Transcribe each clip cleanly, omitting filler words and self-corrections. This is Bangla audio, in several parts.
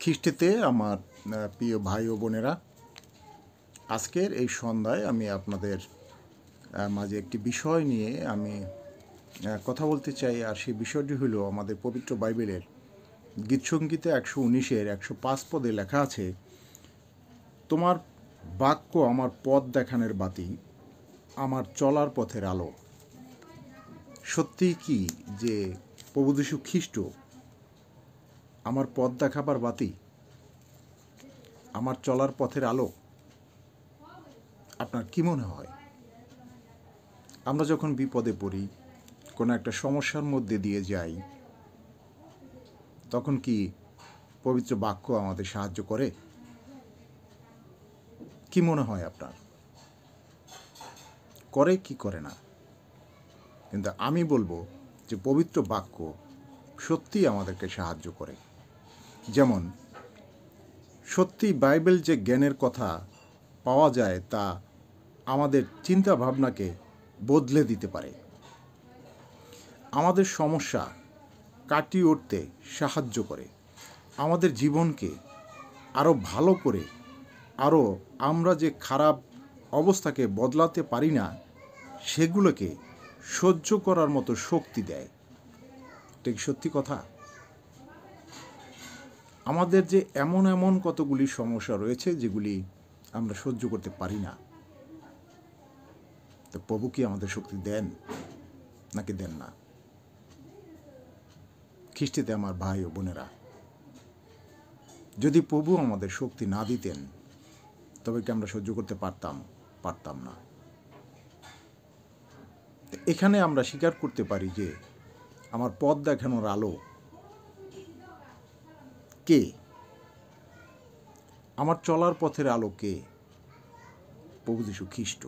খ্রিস্টেতে আমার প্রিয় ভাই ও বোনেরা, আজকের এই সন্ধ্যায় আমি আপনাদের মাঝে একটি বিষয় নিয়ে আমি কথা বলতে চাই। আর সেই বিষয়টি হলো আমাদের পবিত্র বাইবেলের গীতসংগীতে 119-এর 105 পদে লেখা আছে, তোমার বাক্য আমার পথ দেখানোর বাতি, আমার চলার পথের আলো। সত্যিই কি যে প্রভু যীশু খ্রিস্ট আমার পথ দেখাবার বাতি, আমার চলার পথের আলো? আপনার কি মনে হয়? আমরা যখন বিপদে পড়ি, কোনো একটা সমস্যার মধ্যে দিয়ে যাই, তখন কি পবিত্র বাক্য আমাদের সাহায্য করে? কি মনে হয় আপনার? করে কি করে না? কিন্তু আমি বলবো যে পবিত্র বাক্য সত্যিই আমাদেরকে সাহায্য করে। যেমন সত্যি বাইবেল যে জ্ঞানের কথা পাওয়া যায় তা আমাদের চিন্তা ভাবনাকে বদলে দিতে পারে, আমাদের সমস্যা কাটিয়ে উঠতে সাহায্য করে, আমাদের জীবনকে আরও ভালো করে, আরও আমরা যে খারাপ অবস্থাকে বদলাতে পারি না সেগুলোকে সহ্য করার মতো শক্তি দেয়। ঠিক সত্যি কথা। আমাদের যে এমন এমন কতগুলি সমস্যা রয়েছে যেগুলি আমরা সহ্য করতে পারি না, তো প্রভু কি আমাদের শক্তি দেন নাকি দেন না? খ্রিস্টীতে আমার ভাই ও বোনেরা, যদি প্রভু আমাদের শক্তি না দিতেন তবে কি আমরা সহ্য করতে পারতাম না। এখানে আমরা স্বীকার করতে পারি যে আমার পথ দেখানোর আলো কে? আমার চলার পথের আলো কে? প্রভু যীশু খ্রিস্ট।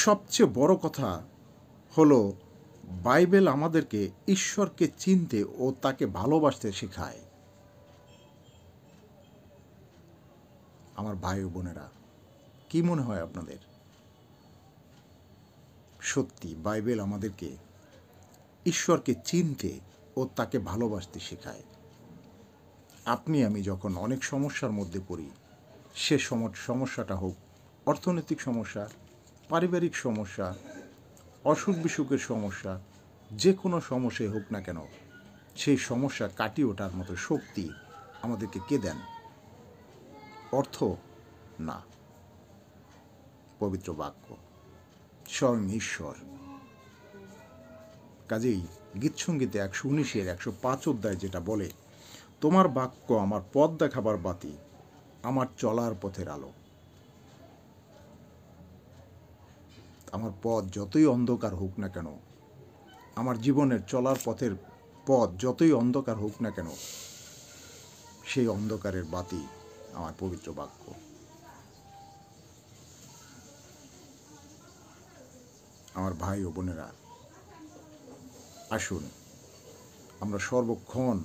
সবচেয়ে বড় কথা হলো বাইবেল আমাদেরকে ঈশ্বরকে চিনতে ও তাকে ভালোবাসতে শেখায়। আমার ভাই ও বোনেরা, কি মনে হয় আপনাদের? সত্যি বাইবেল আমাদেরকে ঈশ্বরকে চিনতে ও তাকে ভালোবাসতে শেখায়। আপনি আমি যখন অনেক সমস্যার মধ্যে পড়ি, সে সমস্যাটা হোক অর্থনৈতিক সমস্যা, পারিবারিক সমস্যা, অসুখ বিসুখের সমস্যা, যে কোনো সমস্যাই হোক না কেন, সেই সমস্যা কাটিয়ে ওঠার মতো শক্তি আমাদেরকে কে দেন? অর্থ না, পবিত্র বাক্য, স্বয়ং ঈশ্বর। কাজেই গীতসংগীতে 119-এর 105 অধ্যায় যেটা বলে, তোমার বাক্য আমার পথ দেখাবার বাতি, আমার চলার পথের আলো। আমার পথ যতই অন্ধকার হোক না কেন, আমার জীবনের চলার পথের পথ যতই অন্ধকার হোক না কেন, সেই অন্ধকারের বাতি আমার পবিত্র বাক্য। আমার ভাই ও বোনেরা, আসুন আমরা সর্বক্ষণ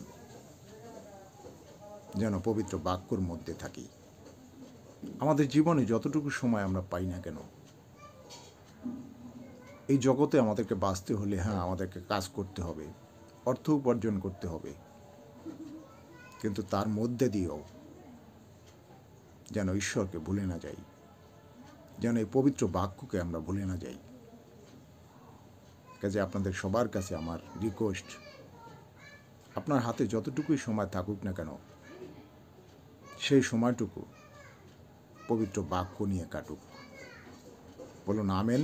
যেন পবিত্র বাক্যর মধ্যে থাকি। আমাদের জীবনে যতটুকু সময় আমরা পাই না কেন, এই জগতে আমাদেরকে বাঁচতে হলে আমাদেরকে কাজ করতে হবে, অর্থ উপার্জন করতে হবে, কিন্তু তার মধ্যে দিয়েও যেন ঈশ্বরকে ভুলে না যাই, যেন এই পবিত্র বাক্যকে আমরা ভুলে না যাই। কাজে আপনাদের সবার কাছে আমার রিকোয়েস্ট, আপনার হাতে যতটুকুই সময় থাকুক না কেন, সেই সময়টুকু পবিত্র বাক্য নিয়ে কাটুক। বলুন আমেন।